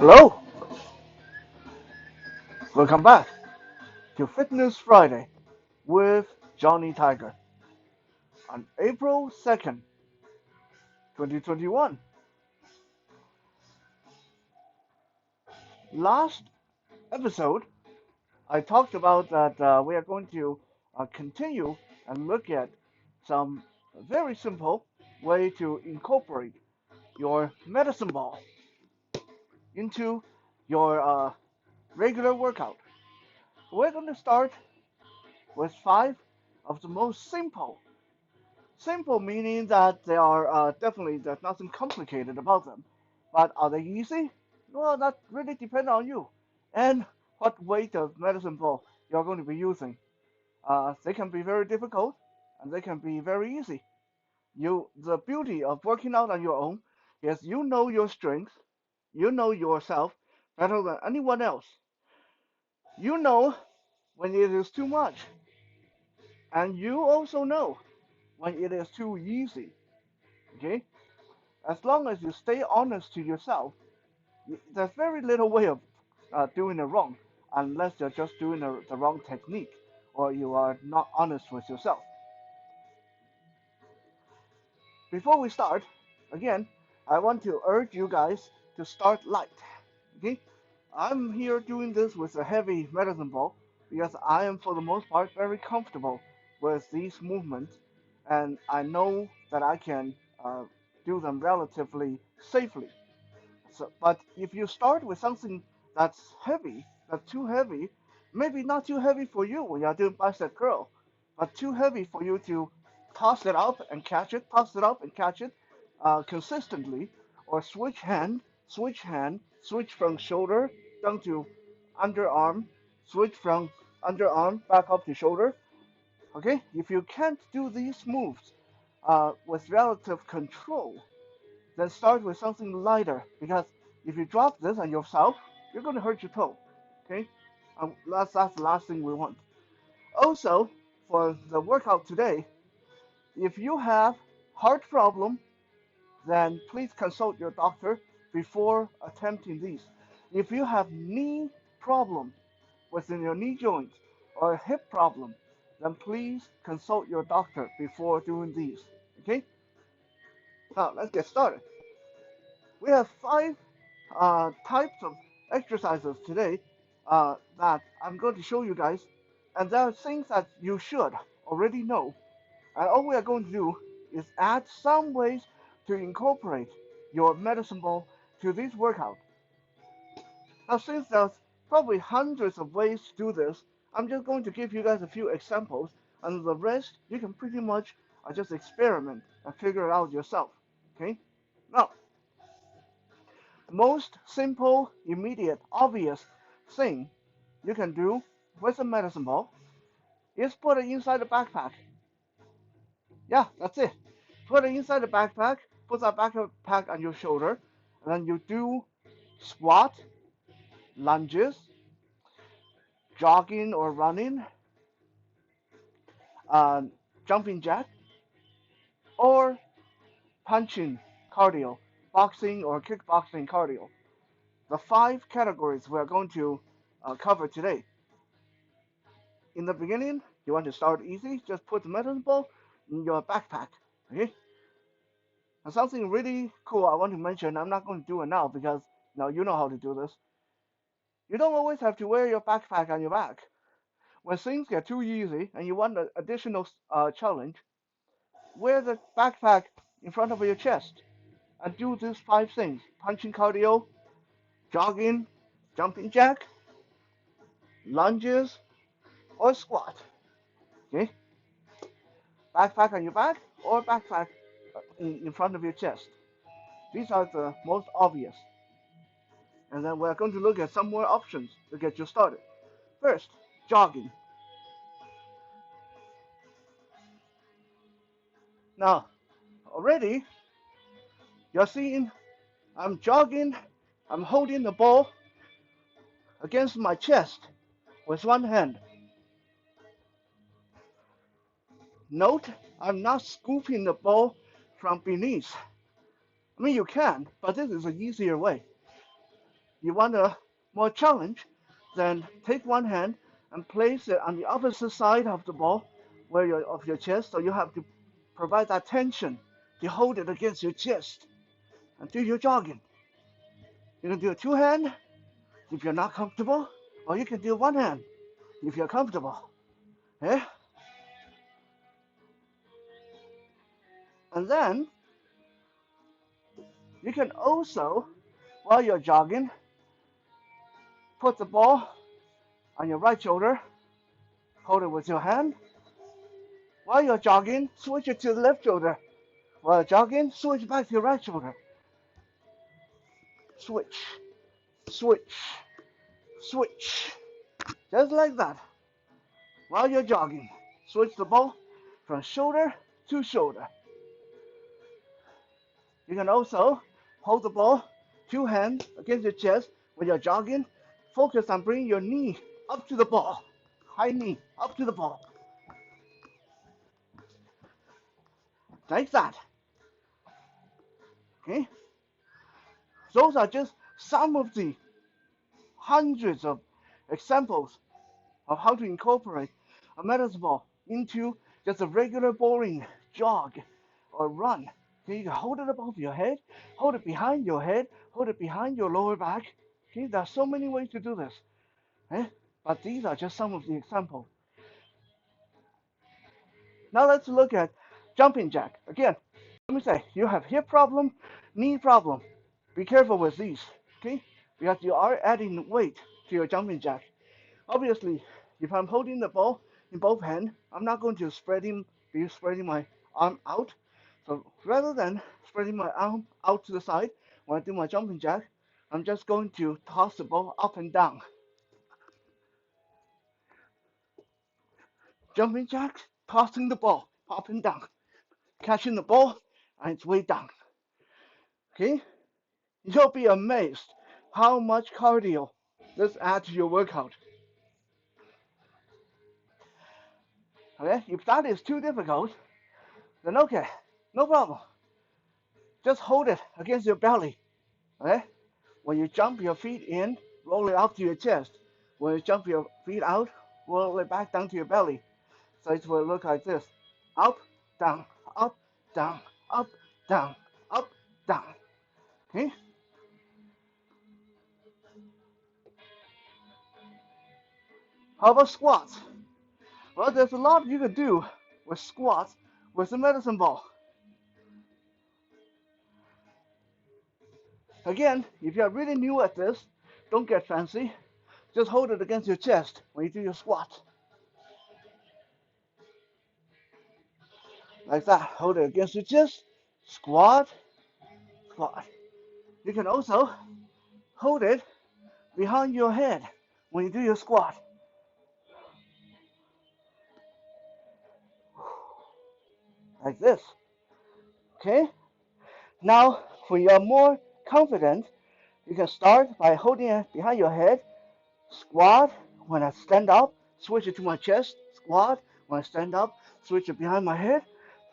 Hello, welcome back to Fitness Friday with Johnny Tiger on April 2nd, 2021. Last episode, I talked about that we are going to continue and look at some very simple way to incorporate your medicine ball into your regular workout. We're going to start with five of the most simple. Simple meaning that they are definitely there's nothing complicated about them. But are they easy? Well, that really depends on you and what weight of medicine ball you're going to be using. They can be very difficult and they can be very easy. The beauty of working out on your own is you know your strength, you know yourself better than anyone else. You know when it is too much, and you also know when it is too easy. Okay? As long as you stay honest to yourself, there's very little way of doing it wrong, unless you're just doing the wrong technique or you are not honest with yourself. Before we start, again, I want to urge you guys to start light. Okay? I'm here doing this with a heavy medicine ball because I am, for the most part, very comfortable with these movements, and I know that I can do them relatively safely. So, but if you start with something that's heavy, that's too heavy, maybe not too heavy for you when you're doing bicep curl, but too heavy for you to toss it up and catch it, toss it up and catch it consistently, or switch from shoulder down to underarm, switch from underarm back up to shoulder. Okay, if you can't do these moves with relative control, then start with something lighter because if you drop this on yourself, you're going to hurt your toe. Okay, that's the last thing we want. Also, for the workout today, if you have heart problem, then please consult your doctor before attempting these. If you have knee problem within your knee joint or hip problem, then please consult your doctor before doing these. Okay, now let's get started. We have five types of exercises today that I'm going to show you guys, and there are things that you should already know. And all we are going to do is add some ways to incorporate your medicine ball to this workout. Now, since there's probably hundreds of ways to do this, I'm just going to give you guys a few examples, and the rest you can pretty much just experiment and figure it out yourself. Okay? Now, most simple, immediate, obvious thing you can do with a medicine ball is put it inside the backpack. Yeah, that's it. Put it inside the backpack, put that backpack on your shoulder, and then you do squat, lunges, jogging or running, uh, jumping jack, or punching cardio, boxing or kickboxing cardio. The five categories we're going to cover today. In the beginning, you want to start easy, just put the medicine ball in your backpack. Okay? And something really cool I want to mention, I'm not going to do it now because now you know how to do this. You don't always have to wear your backpack on your back. When things get too easy and you want an additional challenge, wear the backpack in front of your chest and do these five things: punching cardio, jogging, jumping jack, lunges, or squat. Okay? Backpack on your back or backpack in front of your chest. These are the most obvious. And then we're going to look at some more options to get you started. First, jogging. Now, already you're seeing I'm jogging, I'm holding the ball against my chest with one hand. Note, I'm not scooping the ball from beneath. I mean, you can, but this is an easier way. you want a more challenge, then take one hand and place it on the opposite side of the ball of your chest, so you have to provide that tension to hold it against your chest and do your jogging. You can do a two hand if you're not comfortable, or you can do one hand if you're comfortable. Okay? And then you can also, while you're jogging, put the ball on your right shoulder, hold it with your hand. While you're jogging, switch it to the left shoulder. While jogging, switch back to your right shoulder. Switch, switch, switch. Just like that. While you're jogging, switch the ball from shoulder to shoulder. You can also hold the ball, two hands against your chest when you're jogging. Focus on bringing your knee up to the ball. High knee up to the ball. Like that. Okay? Those are just some of the hundreds of examples of how to incorporate a medicine ball into just a regular boring jog or run. Okay, you can hold it above your head, hold it behind your head, hold it behind your lower back. Okay, there are so many ways to do this. But these are just some of the examples. Now let's look at jumping jack. Again, let me say, you have hip problem, knee problem. Be careful with these, okay? Because you are adding weight to your jumping jack. Obviously, if I'm holding the ball in both hands, I'm not going to be spreading my arm out. So rather than spreading my arm out to the side when I do my jumping jack, I'm just going to toss the ball up and down. Jumping jack, tossing the ball up and down, catching the ball, and it's way down. Okay? You'll be amazed how much cardio this adds to your workout. Okay? If that is too difficult, then okay, no problem. Just hold it against your belly. Okay? When you jump your feet in, roll it up to your chest. When you jump your feet out, roll it back down to your belly. So it will look like this. Up, down, up, down, up, down, up, down. Okay? How about squats? Well, there's a lot you can do with squats with a medicine ball. Again, if you're really new at this, don't get fancy. Just hold it against your chest when you do your squat. Like that. Hold it against your chest. Squat, squat. You can also hold it behind your head when you do your squat. Like this. Okay? Now, when you're more confident, you can start by holding it behind your head. Squat. When I stand up, switch it to my chest. Squat. When I stand up, switch it behind my head.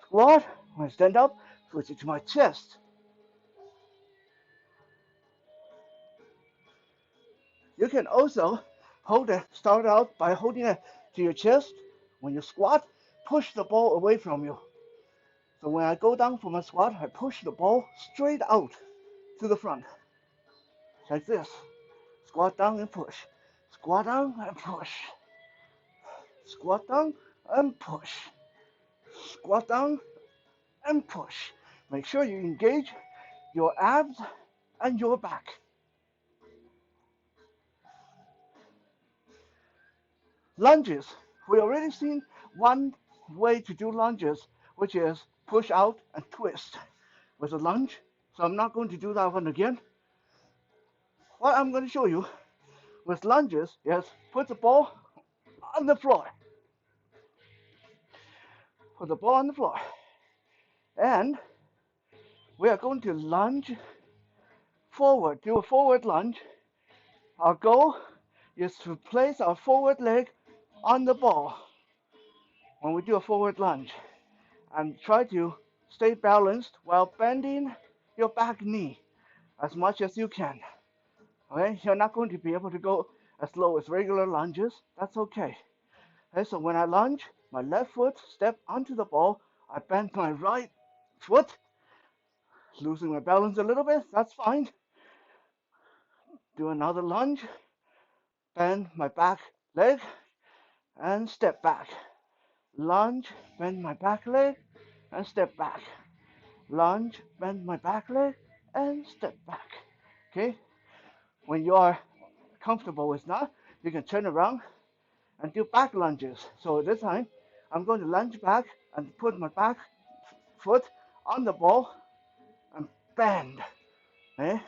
Squat. When I stand up, switch it to my chest. You can also start out by holding it to your chest. When you squat, push the ball away from you. So when I go down for my squat, I push the ball straight out to the front. Like this. Squat down and push. Squat down and push. Squat down and push. Squat down and push. Make sure you engage your abs and your back. Lunges. We already seen one way to do lunges, which is push out and twist with a lunge. So I'm not going to do that one again. What I'm going to show you with lunges is put the ball on the floor. Put the ball on the floor. And we are going to lunge forward, do a forward lunge. Our goal is to place our forward leg on the ball when we do a forward lunge. And try to stay balanced while bending your back knee as much as you can. Okay, you're not going to be able to go as low as regular lunges. That's okay. Okay, so when I lunge, my left foot step onto the ball. I bend my right foot, losing my balance a little bit. That's fine. Do another lunge, bend my back leg, and step back. Lunge, bend my back leg, and step back. Lunge, bend my back leg, and step back. Okay? When you are comfortable with that, you can turn around and do back lunges. So this time, I'm going to lunge back and put my back foot on the ball and bend. Okay?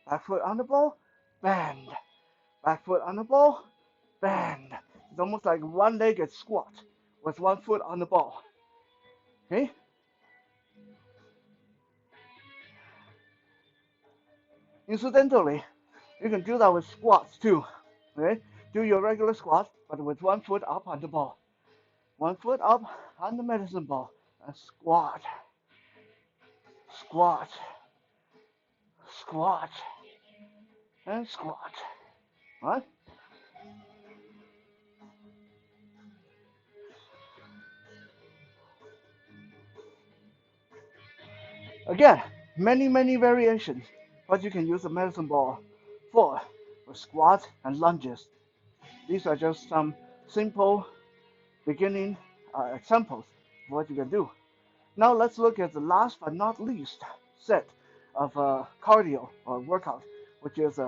Back foot on the ball, bend. Back foot on the ball, bend. It's almost like one-legged squat with one foot on the ball. Okay? Incidentally, you can do that with squats too. Okay? Do your regular squat, but with one foot up on the ball. One foot up on the medicine ball. And squat, squat, squat, and squat. Right? Again, many variations, but you can use a medicine ball for squats and lunges. These are just some simple beginning examples of what you can do. Now let's look at the last but not least set of cardio or workout, which is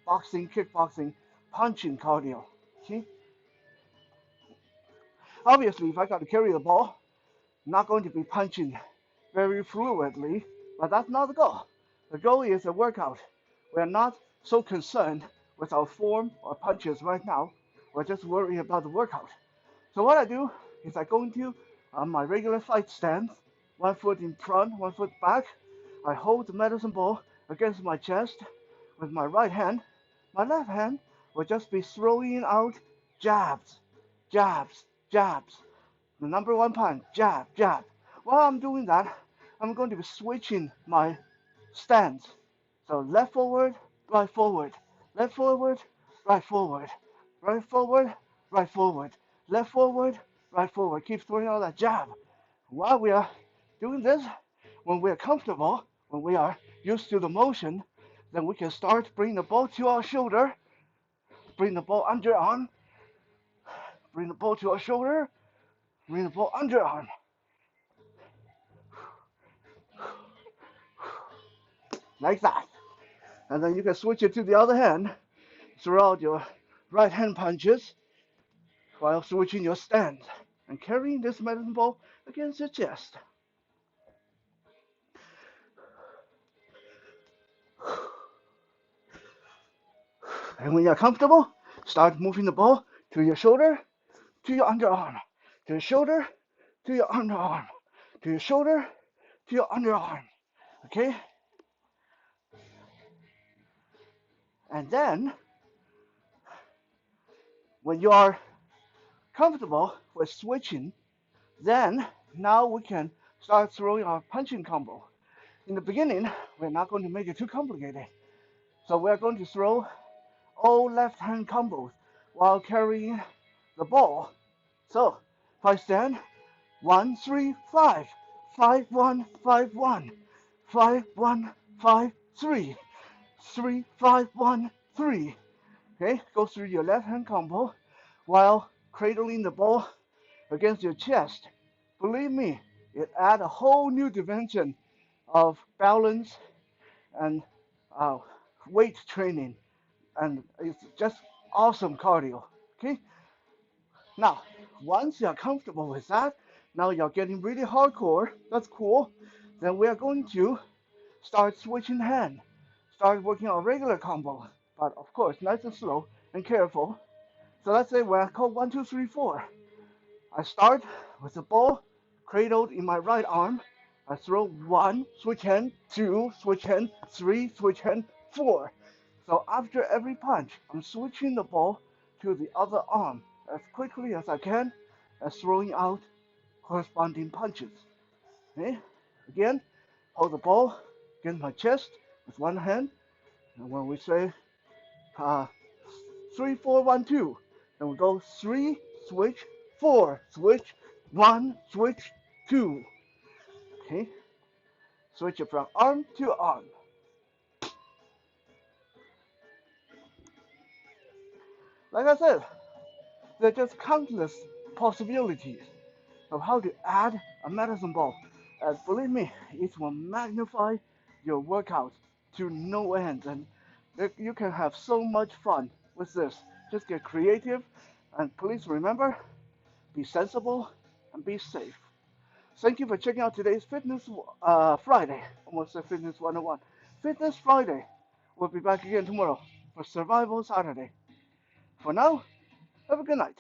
boxing, kickboxing, punching cardio. Okay? Obviously, if I got to carry the ball, I'm not going to be punching very fluidly, but that's not the goal. The goal is a workout. We're not so concerned with our form or punches right now. We're just worrying about the workout. So what I do is I go into my regular fight stance, one foot in front, one foot back. I hold the medicine ball against my chest with my right hand. My left hand will just be throwing out jabs, jabs, jabs. The number one punch, jab, jab. While I'm doing that, I'm going to be switching my stance. So left forward, right forward, left forward, right forward, right forward, right forward, left forward, right forward. Keep throwing out that jab. While we are doing this, when we are comfortable, when we are used to the motion, then we can start bring the ball to our shoulder, bring the ball under arm, bring the ball to our shoulder, bring the ball under arm. Like that. And then you can switch it to the other hand, throw out your right hand punches while switching your stance and carrying this medicine ball against your chest. And when you're comfortable, start moving the ball to your shoulder, to your underarm, to your shoulder, to your underarm, to your shoulder, to your underarm. Okay? And then, when you are comfortable with switching, then now we can start throwing our punching combo. In the beginning, we're not going to make it too complicated. So we're going to throw all left hand combos while carrying the ball. So if I stand 1, 3, 5, 5, 1, 5, 1, 5, 1, 5, 3, 3, 5, 1, 3. Okay, go through your left hand combo while cradling the ball against your chest. Believe me, it adds a whole new dimension of balance and uh, weight training, and it's just awesome cardio. Okay, now once you're comfortable with that, now you're getting really hardcore. That's cool. Then we are going to start switching hand, start working on regular combo, but of course nice and slow and careful. So let's say we're called 1, 2, 3, 4. I start with the ball cradled in my right arm. I throw 1, switch hand, 2, switch hand, 3, switch hand, 4. So after every punch, I'm switching the ball to the other arm as quickly as I can and throwing out corresponding punches. Okay? Again, hold the ball against my chest with one hand. And when we say uh, 3, 4, 1, 2. Then we go 3, switch, 4, switch, 1, switch, 2. Okay, switch it from arm to arm. Like I said, there are just countless possibilities of how to add a medicine ball. And believe me, it will magnify your workout to no end. And you can have so much fun with this. Just get creative. And please remember, be sensible and be safe. Thank you for checking out today's Fitness Friday. Almost said Fitness 101. Fitness Friday. We'll be back again tomorrow for Survival Saturday. For now, have a good night.